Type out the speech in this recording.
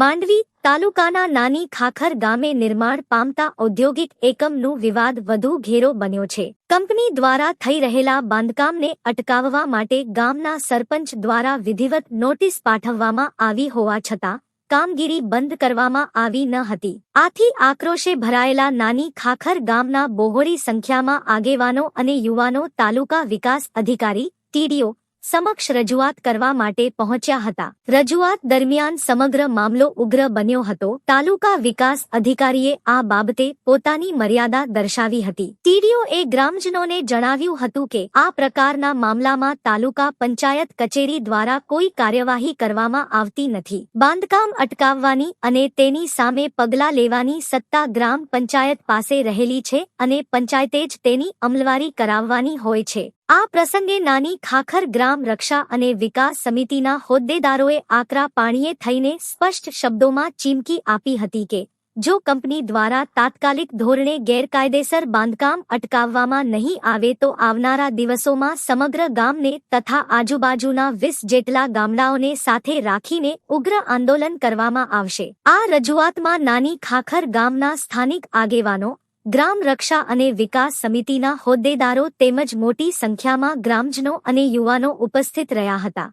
માંડવી તાલુકાના નાની ખાખર ગામે નિર્માણ પામતા ઔદ્યોગિક એકમનું વિવાદ વધુ ઘેરો બન્યો છે. કંપની દ્વારા થઈ રહેલા બાંધકામને અટકાવવા માટે ગામના સરપંચ દ્વારા વિધિવત નોટિસ પાઠવવામાં આવી હોવા છતાં કામગીરી બંધ કરવામાં આવી ન હતી. આથી આક્રોશે ભરાયેલા નાની ખાખર ગામના બહોળી સંખ્યામાં આગેવાનો અને યુવાનો તાલુકા વિકાસ અધિકારી TDO સમક્ષ રજૂઆત કરવા માટે પહોંચ્યા હતા. રજૂઆત દરમિયાન સમગ્ર મામલો ઉગ્ર બન્યો હતો. તાલુકા વિકાસ અધિકારીએ આ બાબતે પોતાની મર્યાદા દર્શાવી હતી. TDOએ ગ્રામજનોને જણાવ્યું હતું કે આ પ્રકારના મામલામાં તાલુકા પંચાયત કચેરી દ્વારા કોઈ કાર્યવાહી કરવામાં આવતી નથી. બાંધકામ અટકાવવાની અને તેની સામે પગલાં લેવાની સત્તા ગ્રામ પંચાયત પાસે રહેલી છે અને પંચાયતે જ તેની અમલવારી કરાવવાની હોય છે. આ પ્રસંગે નાની ખાખર ગ્રામ રક્ષા અને વિકાસ સમિતિના હોદ્દેદારોએ આકરા પાણીએ થઈને સ્પષ્ટ શબ્દોમાં ચીમકી આપી હતી કે જો કંપની દ્વારા તાત્કાલિક ધોરણે ગેરકાયદેસર બાંધકામ અટકાવવામાં નહીં આવે તો આવનારા દિવસોમાં સમગ્ર ગામને તથા આજુબાજુના 20 જેટલા ગામડાઓને સાથે રાખીને ઉગ્ર આંદોલન કરવામાં આવશે. આ રજૂઆતમાં નાની ખાખર ગામના સ્થાનિક આગેવાનો, ગ્રામ રક્ષા અને વિકાસ સમિતિના હોદ્દેદારો તેમજ મોટી સંખ્યામાં ગ્રામજનો અને યુવાનો ઉપસ્થિત રહ્યા હતા.